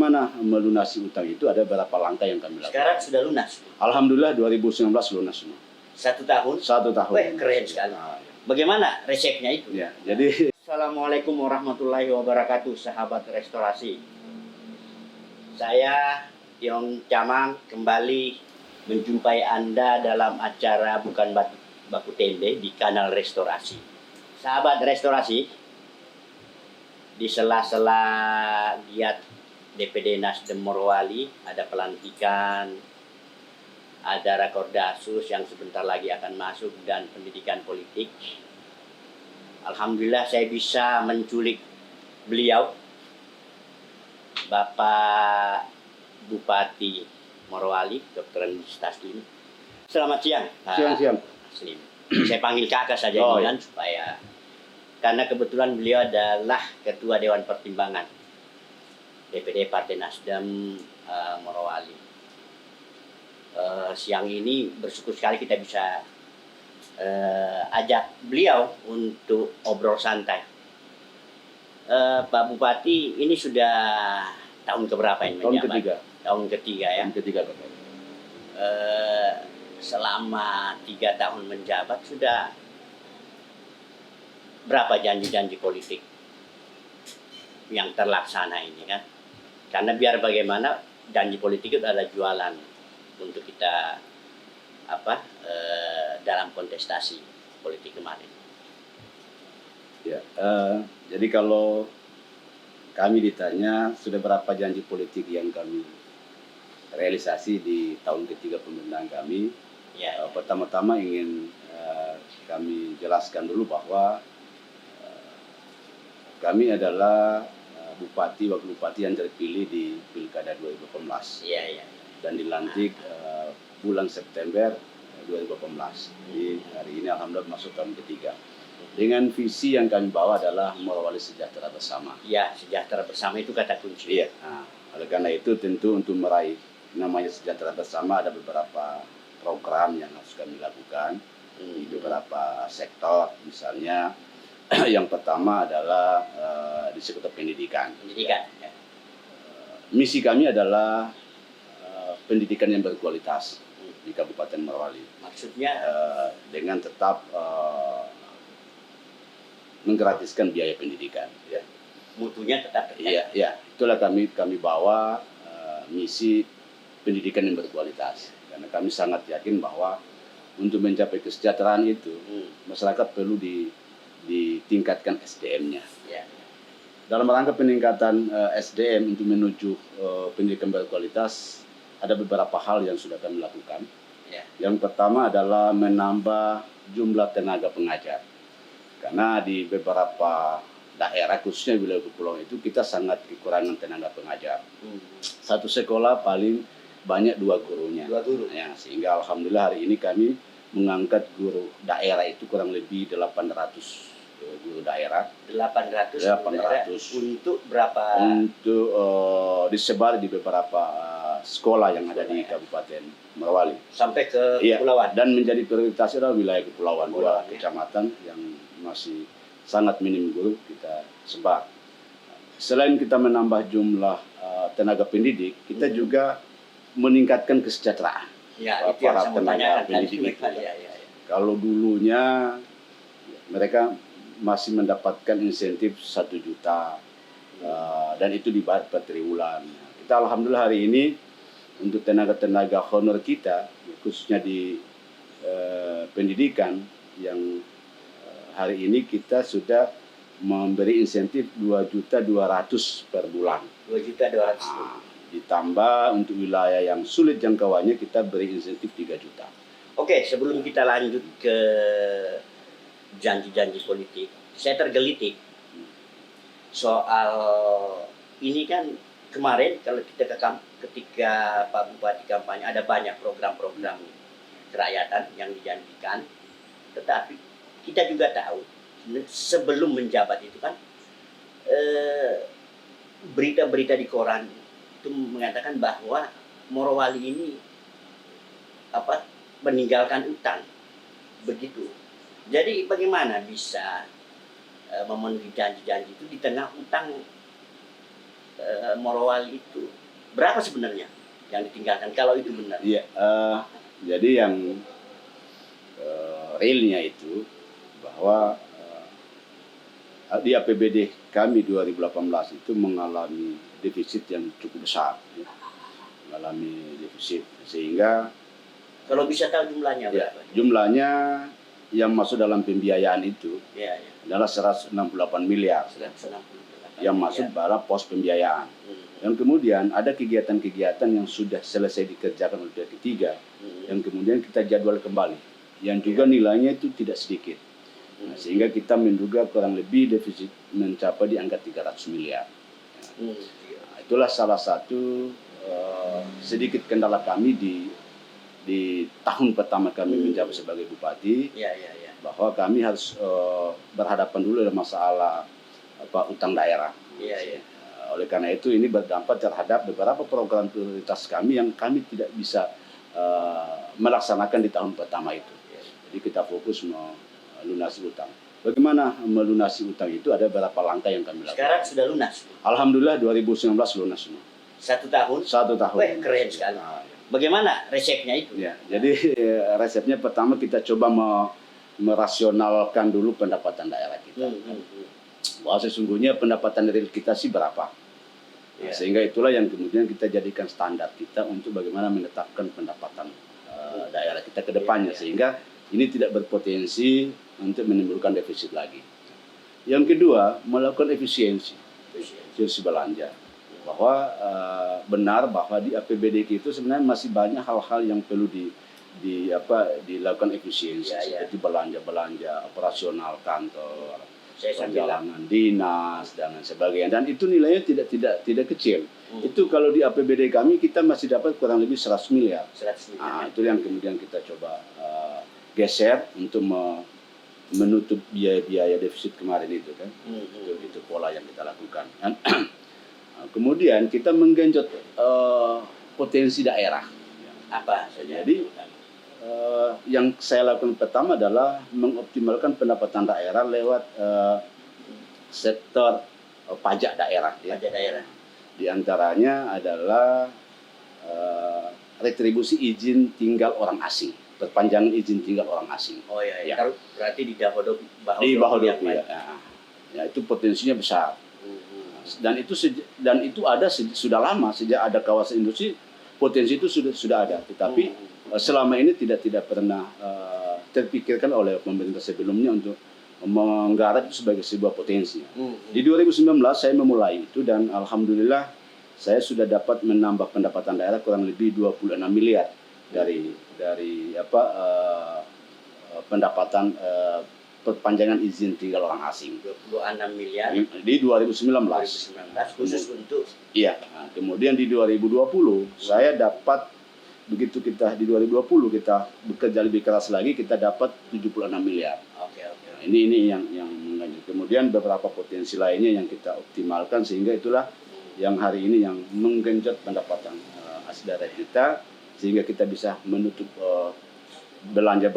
bagaimana melunasi utang itu ada beberapa langkah yang kami lakukan. Sekarang sudah lunas? Alhamdulillah 2019 lunas semua. 1 tahun? 1 tahun. Wah, keren sekali. Bagaimana resepnya itu? Ya, jadi Assalamualaikum warahmatullahi wabarakatuh, sahabat restorasi. Saya Yong Camang kembali menjumpai Anda dalam acara Bukan Baku Tembe di kanal Restorasi. Sahabat restorasi, di sela-sela giat DPD Nasdem Morowali ada pelantikan, ada Rakordasus yang sebentar lagi akan masuk, dan pendidikan politik. Alhamdulillah saya bisa menculik beliau, Bapak Bupati Morowali, Dr. Andes Taslim. Selamat siang. siang-siang. Taslim. Saya panggil kakak saja ya. supaya, karena kebetulan beliau adalah Ketua Dewan Pertimbangan DPD Partai Nasdem Morowali. Siang ini bersyukur sekali kita bisa ajak beliau untuk obrol santai. Pak Bupati, ini sudah tahun keberapa ini? Tahun ketiga. Tahun ketiga ya. Tahun ketiga, Bapak. Selama 3 tahun menjabat sudah berapa janji-janji politik yang terlaksana ini kan? Karena biar bagaimana janji politik itu adalah jualan untuk kita dalam kontestasi politik kemarin. Ya, jadi kalau kami ditanya sudah berapa janji politik yang kami realisasi di tahun ketiga pemerintahan kami, Ya. Pertama-tama ingin kami jelaskan dulu bahwa kami adalah bupati, wakil bupati yang terpilih di Pilkada 2018. Iya. Dan dilantik bulan September 2018. Jadi hari ini alhamdulillah masuk tahun ketiga. Dengan visi yang kami bawa adalah Morowali sejahtera bersama. Ya, sejahtera bersama itu kata kunci. Iya. Nah, oleh karena itu tentu untuk meraih namanya sejahtera bersama ada beberapa program yang harus kami lakukan di beberapa sektor. Misalnya yang pertama adalah di sektor pendidikan. Pendidikan. Ya. Misi kami adalah pendidikan yang berkualitas di Kabupaten Morowali. Maksudnya dengan tetap menggratiskan biaya pendidikan. Ya. mutunya tetap terjaga. Iya, itulah kami bawa misi pendidikan yang berkualitas. Karena kami sangat yakin bahwa untuk mencapai kesejahteraan itu masyarakat perlu ditingkatkan SDM-nya. Ya. Dalam rangka peningkatan SDM untuk menuju pendidikan berkualitas, ada beberapa hal yang sudah kami lakukan. Ya. Yang pertama adalah menambah jumlah tenaga pengajar. Karena di beberapa daerah, khususnya wilayah kepulauan itu, kita sangat kekurangan tenaga pengajar. Satu sekolah paling banyak 2 gurunya. 2 guru. Ya, sehingga alhamdulillah hari ini kami mengangkat guru daerah itu kurang lebih 800 guru daerah. 800 untuk berapa? Untuk disebar di beberapa sekolah yang ada di Kabupaten Morowali. Sampai ke kepulauan. Dan menjadi prioritas adalah wilayah kepulauan, 2 kecamatan yang masih sangat minim guru kita sebar. Selain kita menambah jumlah tenaga pendidik, kita juga meningkatkan kesejahteraan. Ya, itu yang saya tanyakan pendidik itu. Ya. Kalau dulunya mereka masih mendapatkan insentif 1 juta dan itu dibayar per triwulan. Kita alhamdulillah hari ini untuk tenaga-tenaga honor kita, khususnya di pendidikan, yang hari ini kita sudah memberi insentif 2.200.000 per bulan. 2.200.000. Ditambah untuk wilayah yang sulit jangkauannya kita beri insentif 3 juta. Oke, sebelum kita lanjut ke janji-janji politik, saya tergelitik soal ini kan. Kemarin kalau kita ketika Pak Bupati kampanye ada banyak program-program kerakyatan yang dijanjikan, tetapi kita juga tahu sebelum menjabat itu kan berita-berita di koran itu mengatakan bahwa Morowali ini meninggalkan utang, begitu. Jadi bagaimana bisa memenuhi janji-janji itu di tengah utang Morowali itu berapa sebenarnya yang ditinggalkan kalau itu benar? Iya, jadi yang realnya itu bahwa di APBD kami 2018 itu mengalami defisit yang cukup besar, ya. Mengalami defisit sehingga Kalau bisa tahu jumlahnya ya, berapa? jumlahnya yang masuk dalam pembiayaan itu Ya, ya. adalah 168 miliar 168 yang masuk dalam pos pembiayaan. Dan kemudian ada kegiatan-kegiatan yang sudah selesai dikerjakan oleh pihak ketiga yang kemudian kita jadwal kembali, yang juga nilainya itu tidak sedikit. Nah, sehingga kita menduga kurang lebih defisit mencapai di angka 300 miliar. Nah, itulah salah satu sedikit kendala kami di tahun pertama kami menjabat sebagai bupati, Ya, ya, ya. bahwa kami harus berhadapan dulu dengan masalah utang daerah. Ya, ya. Oleh karena itu ini berdampak terhadap beberapa program prioritas kami yang kami tidak bisa melaksanakan di tahun pertama itu. Jadi kita fokus melunasi utang. Bagaimana melunasi utang itu ada beberapa langkah yang kami lakukan. Sekarang sudah lunas. Alhamdulillah 2019 lunas semua. 1 tahun. 1 tahun. Wah, keren sekali. Bagaimana resepnya itu? Ya, jadi resepnya pertama kita coba merasionalkan dulu pendapatan daerah kita. Bahwa sesungguhnya pendapatan real kita sih berapa. Nah, sehingga itulah yang kemudian kita jadikan standar kita untuk bagaimana menetapkan pendapatan daerah kita ke depannya. Sehingga ini tidak berpotensi untuk menimbulkan defisit lagi. Yang kedua, melakukan efisiensi belanja. Bahwa benar bahwa di APBD itu sebenarnya masih banyak hal-hal yang perlu dilakukan efisiensi, seperti belanja operasional kantor, perjalanan dinas dan sebagainya, dan itu nilainya tidak kecil. Itu kalau di APBD kami kita masih dapat kurang lebih 100 miliar. 100 miliar. Nah, itu yang kemudian kita coba geser untuk menutup biaya-biaya defisit kemarin itu kan. Itu pola yang kita lakukan. Kemudian kita menggenjot potensi daerah. Apa saja? Jadi yang saya lakukan pertama adalah mengoptimalkan pendapatan daerah lewat sektor pajak daerah. Pajak daerah. Di antaranya adalah retribusi izin tinggal orang asing, perpanjangan izin tinggal orang asing. Oh iya, ya. Berarti di Bahodopi. Di Bahodopi ya. Ya, itu potensinya besar. Dan itu ada sudah lama, sejak ada kawasan industri potensi itu sudah ada, tetapi selama ini tidak pernah terpikirkan oleh pemerintah sebelumnya untuk menggarap itu sebagai sebuah potensi. Di 2019 saya memulai itu dan alhamdulillah saya sudah dapat menambah pendapatan daerah kurang lebih 26 miliar dari pendapatan perpanjangan izin tinggal orang asing. 26 miliar di 2019 khusus untuk. Iya. Nah, kemudian di 2020 saya dapat, begitu kita di 2020 kita bekerja lebih keras lagi, kita dapat 76 miliar. Oke. Nah, ini yang menganjur. Kemudian beberapa potensi lainnya yang kita optimalkan, sehingga itulah yang hari ini yang menggenjot pendapatan asli daerah kita, sehingga kita bisa menutup belanja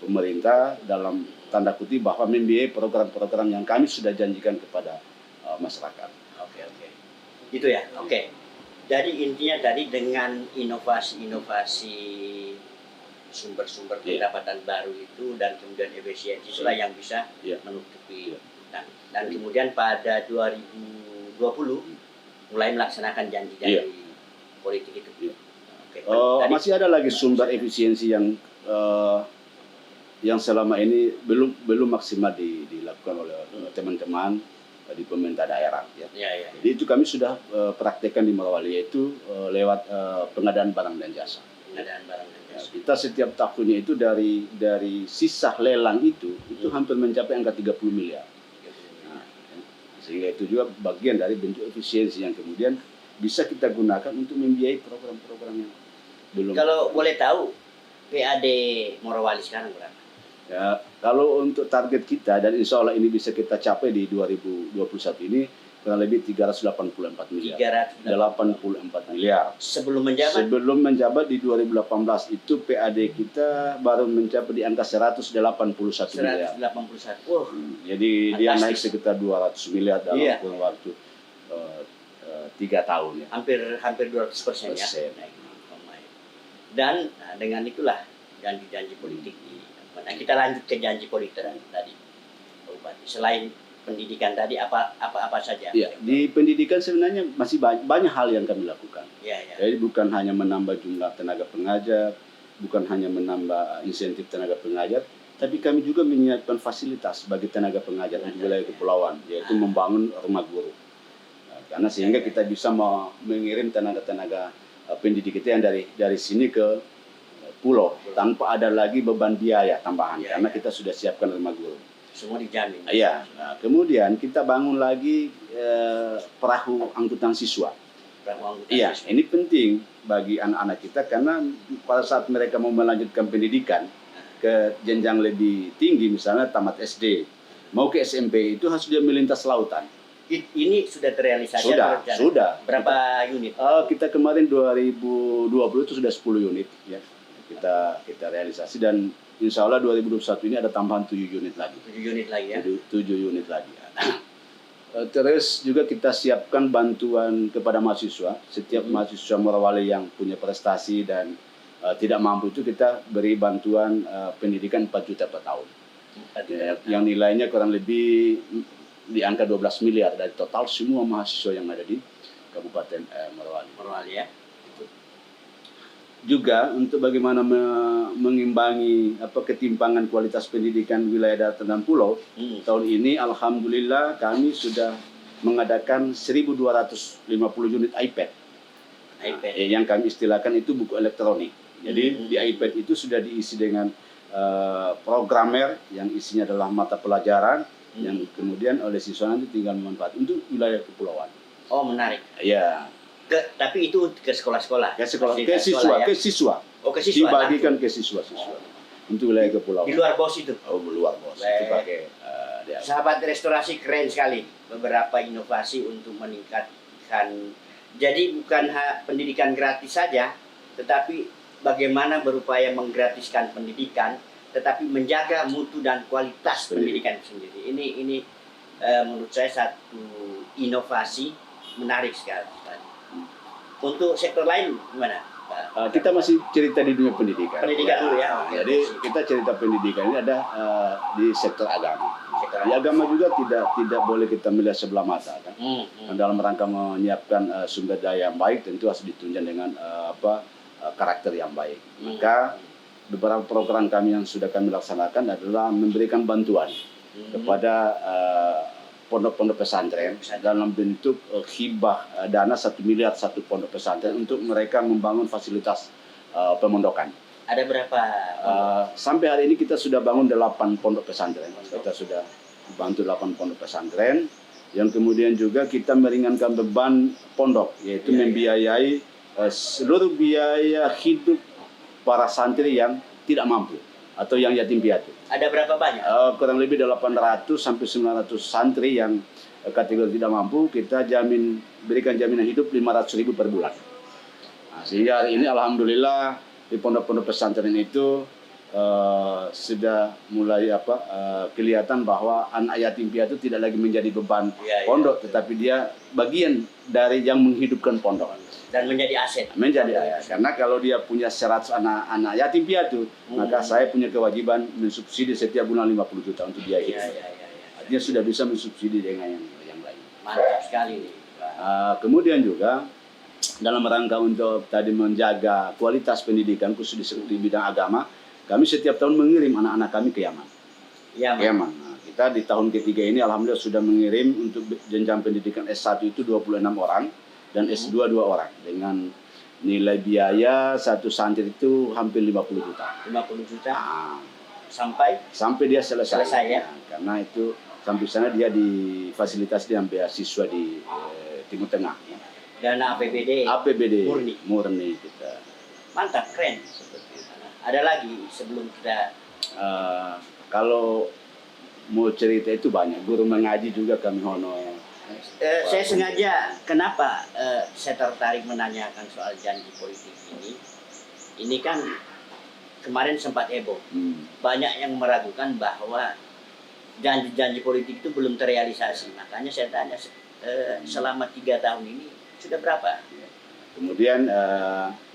pemerintah dalam tanda kutip bahwa membiayai program-program yang kami sudah janjikan kepada masyarakat. Oke. Itu ya. Oke. Jadi intinya tadi dengan inovasi sumber-sumber pendapatan baru itu dan kemudian efisiensi itulah yang bisa menutupi utang. Dan kemudian pada 2020 mulai melaksanakan janji-janji politik itu. Masih ada lagi sumber efisiensi yang selama ini belum maksimal dilakukan oleh teman-teman di pemerintah daerah. Jadi itu kami sudah praktekkan di Morowali, yaitu lewat pengadaan barang dan jasa. Kita setiap tahunnya itu dari sisa lelang itu hampir mencapai angka 30 miliar. Nah, sehingga itu juga bagian dari bentuk efisiensi yang kemudian bisa kita gunakan untuk membiayai program-program yang belum. Kalau boleh tahu PAD Morowali sekarang berapa? Ya, kalau untuk target kita dan insya Allah ini bisa kita capai di 2021 ini kurang lebih 384 miliar. 384 miliar. Sebelum menjabat di 2018 itu PAD kita baru mencapai di angka 181 miliar. 181. Jadi dia naik sekitar 200 miliar dalam kurun waktu 3 tahun ya. Hampir 200% ya. Persen. Naik. Dan dengan itulah janji-janji politik nah, kita lanjut ke janji politik tadi, Pak Bupati. Selain pendidikan tadi apa saja? Ya, di pendidikan sebenarnya masih banyak hal yang kami lakukan. Ya, ya. Jadi bukan hanya menambah jumlah tenaga pengajar, bukan hanya menambah insentif tenaga pengajar, tapi kami juga menyiapkan fasilitas bagi tenaga pengajar di wilayah kepulauan, yaitu membangun rumah guru. Nah, karena sehingga kita bisa mengirim tenaga-tenaga pendidik kita yang dari sini ke pulau tanpa ada lagi beban biaya tambahan, karena kita sudah siapkan rumah guru. Semua dijamin. Iya. Nah, kemudian kita bangun lagi perahu angkutan siswa. Iya, ini penting bagi anak-anak kita karena pada saat mereka mau melanjutkan pendidikan ke jenjang lebih tinggi, misalnya tamat SD, mau ke SMP itu harus dia melintas lautan. Ini sudah terrealisasi? Sudah. Berapa unit? Kita kemarin 2020 itu sudah 10 unit ya. Kita realisasi dan insya Allah 2021 ini ada tambahan 7 unit lagi. 7 unit lagi ya? 7 unit lagi. Terus juga kita siapkan bantuan kepada mahasiswa. Setiap mahasiswa Morowali yang punya prestasi dan tidak mampu itu kita beri bantuan pendidikan 4 juta per tahun. Yang nilainya kurang lebih di angka 12 miliar dari total semua mahasiswa yang ada di Kabupaten Morowali. Morowali ya. Juga untuk bagaimana mengimbangi ketimpangan kualitas pendidikan wilayah daratan dan pulau. Tahun ini alhamdulillah kami sudah mengadakan 1.250 unit iPad. Yang kami istilahkan itu buku elektronik. Jadi di iPad itu sudah diisi dengan programmer yang isinya adalah mata pelajaran yang kemudian oleh siswa nanti tinggal memanfaatkan untuk wilayah kepulauan. Oh, menarik. Ya. Tapi itu ke sekolah-sekolah. Ke siswa. Oh, ke siswa. Dibagikan ke siswa-siswa. Untuk wilayah kepulauan. Di luar BOS itu. Oh, di luar BOS. Itu pakai Sahabat restorasi keren sekali. Beberapa inovasi untuk meningkatkan. Jadi bukan pendidikan gratis saja, tetapi bagaimana berupaya menggratiskan pendidikan, tetapi menjaga mutu dan kualitas pendidikan sendiri. Ini menurut saya satu inovasi menarik sekali. Untuk sektor lain gimana? Kita masih cerita di dunia pendidikan. Pendidikan dulu ya. Jadi kita cerita pendidikan ini ada di sektor agama. Di agama juga tidak boleh kita melihat sebelah mata kan. Dalam rangka menyiapkan sumber daya yang baik tentu harus ditunjang dengan karakter yang baik. Maka beberapa program kami yang sudah kami laksanakan adalah memberikan bantuan kepada pondok-pondok pesantren dalam bentuk hibah dana 1 miliar satu pondok pesantren untuk mereka membangun fasilitas pemondokan. Ada berapa? Sampai hari ini kita sudah bangun 8 pondok pesantren. Kita sudah bantu 8 pondok pesantren yang kemudian juga kita meringankan beban pondok, yaitu membiayai seluruh biaya hidup para santri yang tidak mampu atau yang yatim piatu. Ada berapa banyak? Kurang lebih 800 sampai 900 santri yang kategori tidak mampu, kita berikan jaminan hidup 500.000 per bulan. Nah, sehingga hari ini alhamdulillah di pondok-pondok pesantren itu sudah mulai kelihatan bahwa anak yatim piatu tidak lagi menjadi beban pondok, tetapi dia bagian dari yang menghidupkan pondok. Dan menjadi aset. Karena kalau dia punya 100 anak yatim piatu, maka saya punya kewajiban mensubsidi setiap bulan 50 juta untuk dia hidup. Artinya sudah bisa mensubsidi dengan yang lain. Mantap sekali nih. Kemudian juga dalam rangka untuk tadi menjaga kualitas pendidikan khusus di bidang agama, kami setiap tahun mengirim anak-anak kami ke Yaman. Yaman. Nah, kita di tahun ketiga ini alhamdulillah sudah mengirim untuk jenjang pendidikan S1 itu 26 orang. Dan S2 2 orang dengan nilai biaya satu santri itu hampir 50 juta. 50 juta? Nah, sampai dia selesai ya? Karena itu sampai sana dia difasilitasi dengan beasiswa di Timur Tengah. Ya. Dana APBD murni kita. Mantap, keren. Ada lagi sebelum kita... kalau mau cerita itu banyak. Guru mengaji juga kami honor. Saya sengaja kenapa saya tertarik menanyakan soal janji politik ini. Ini kan kemarin sempat heboh. Banyak yang meragukan bahwa janji-janji politik itu belum terrealisasi. Makanya saya tanya selama 3 tahun ini sudah berapa? Kemudian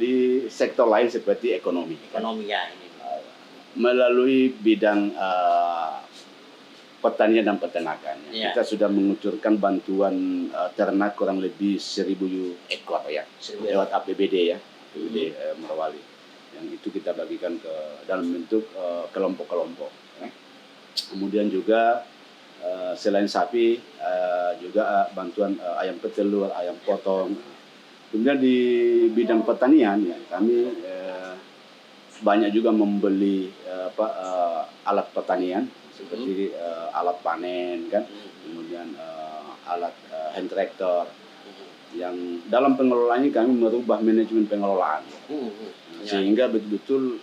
di sektor lain seperti ekonomi. Ekonomi ya ini. Melalui bidang pertanian dan peternakan. Ya. Kita sudah mengucurkan bantuan ternak kurang lebih 1.000 ekor ya, lewat APBD ya, APBD Morowali. Yang itu kita bagikan ke dalam bentuk kelompok-kelompok. Ya. Kemudian juga selain sapi juga bantuan ayam petelur, ayam potong. Kemudian di bidang pertanian ya kami banyak juga membeli alat pertanian seperti alat panen kan, kemudian alat hand tractor yang dalam pengelolaannya kami merubah manajemen pengelolaan sehingga betul-betul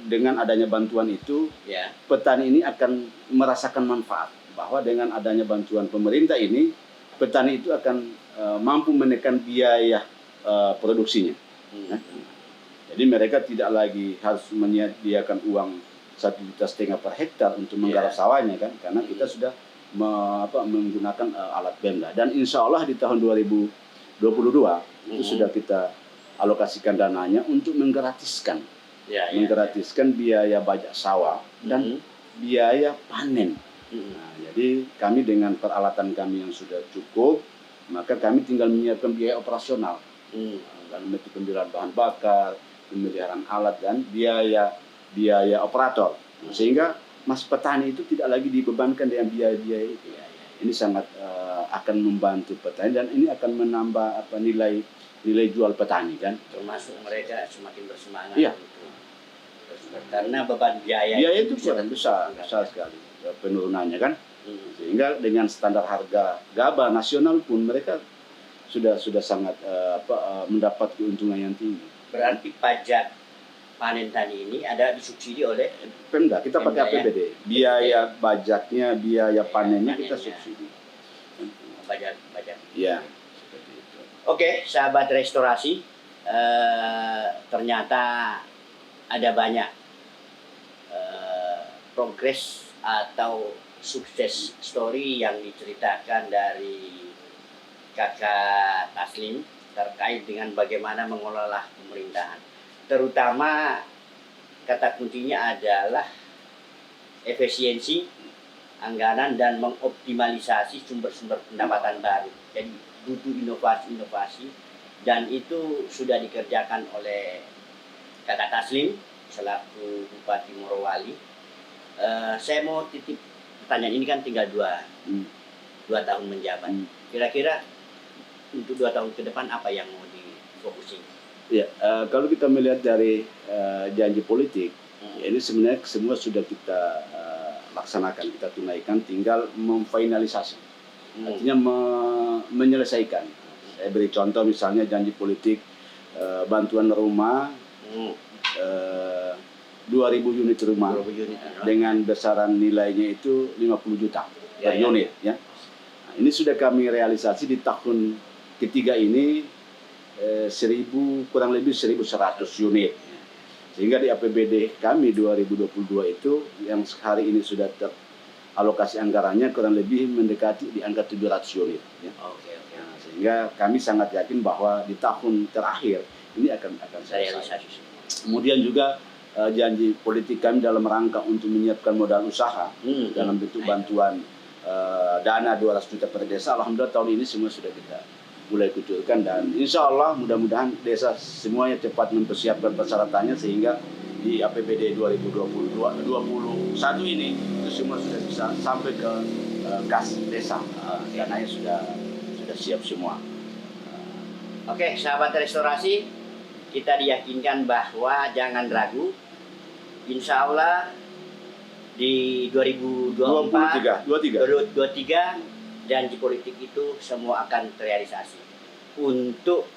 dengan adanya bantuan itu petani ini akan merasakan manfaat bahwa dengan adanya bantuan pemerintah ini petani itu akan mampu menekan biaya produksinya. Jadi mereka tidak lagi harus menyediakan uang 1,5 juta per hektar untuk menggarap sawahnya kan, karena kita sudah menggunakan alat Pemda. Dan insya Allah di tahun 2022 itu sudah kita alokasikan dananya untuk menggratiskan biaya bajak sawah dan biaya panen. Nah, jadi kami dengan peralatan kami yang sudah cukup, maka kami tinggal menyiapkan biaya operasional dalam bentuk pembelian bahan bakar, pemeliharaan alat dan biaya operator, sehingga mas petani itu tidak lagi dibebankan dengan biaya-biaya itu. Ini sangat akan membantu petani dan ini akan menambah nilai jual petani kan. Termasuk mereka semakin bersemangat. Iya. Karena beban biaya itu kurang besar sekali penurunannya kan. Sehingga dengan standar harga gabah nasional pun mereka sudah sangat mendapat keuntungan yang tinggi. Berarti pajak panen tani ini ada disubsidi oleh Pemda, kita pakai APBD. Biaya bajaknya, biaya panennya kita subsidi. Pajak. Iya. Oke, sahabat restorasi, ternyata ada banyak progres atau sukses story yang diceritakan dari Kakak Taslim terkait dengan bagaimana mengelola pemerintahan. Terutama kata kuncinya adalah efisiensi anggaran dan mengoptimalisasi sumber-sumber pendapatan baru. Jadi butuh inovasi-inovasi dan itu sudah dikerjakan oleh Kakak Taslim selaku Bupati Morowali. Saya mau titip pertanyaan, ini kan tinggal dua tahun menjabat. Kira-kira untuk 2 tahun ke depan apa yang mau difokusin? Ya, kalau kita melihat dari janji politik, ya ini sebenarnya semua sudah kita laksanakan, kita tunaikan, tinggal memfinalisasi, artinya menyelesaikan. Saya beri contoh misalnya janji politik bantuan rumah, 2.000 unit rumah dengan besaran nilainya itu 50 juta per unit. Ya. Nah, ini sudah kami realisasi di tahun ketiga ini kurang lebih 1.100 unit. Sehingga di APBD kami 2022 itu yang hari ini sudah teralokasi anggarannya kurang lebih mendekati di angka 700 unit. Ya. Nah, sehingga kami sangat yakin bahwa di tahun terakhir ini akan selesai. Kemudian juga janji politik kami dalam rangka untuk menyiapkan modal usaha dalam bentuk bantuan dana 200 juta per desa. Alhamdulillah tahun ini semua sudah kita mulai kucurkan dan insya Allah mudah-mudahan desa semuanya cepat mempersiapkan persyaratannya sehingga di APBD 2021 ini itu semua sudah bisa sampai ke kas desa. Dananya sudah siap semua. Oke, sahabat restorasi, kita diyakinkan bahwa jangan ragu. Insya Allah di 2023 janji politik itu semua akan terrealisasi untuk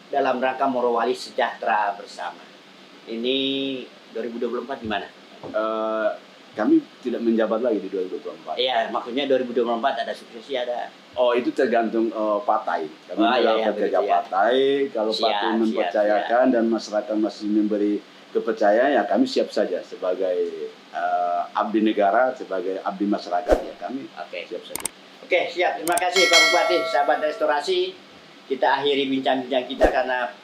dalam rangka Morowali sejahtera bersama. Ini 2024 gimana? Kami tidak menjabat lagi di 2024. Iya, maksudnya 2024 ada suksesi, ada. Oh, itu tergantung partai. Kami kerja partai. Kalau partai mempercayakan dan masyarakat masih memberi kepercayaan, ya kami siap saja sebagai abdi negara, sebagai abdi masyarakat, ya kami siap saja. Oke, siap. Terima kasih Pak Bupati, sahabat restorasi. kita akhiri bincang-bincang kita karena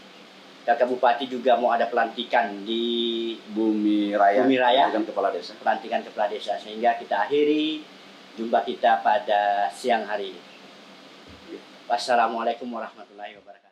Kakak Bupati juga mau ada pelantikan di Bumi Raya, Bumi Raya. dengan kepala desa. pelantikan kepala desa, sehingga kita akhiri jumpa kita pada siang hari ini. Wassalamualaikum warahmatullahi wabarakatuh.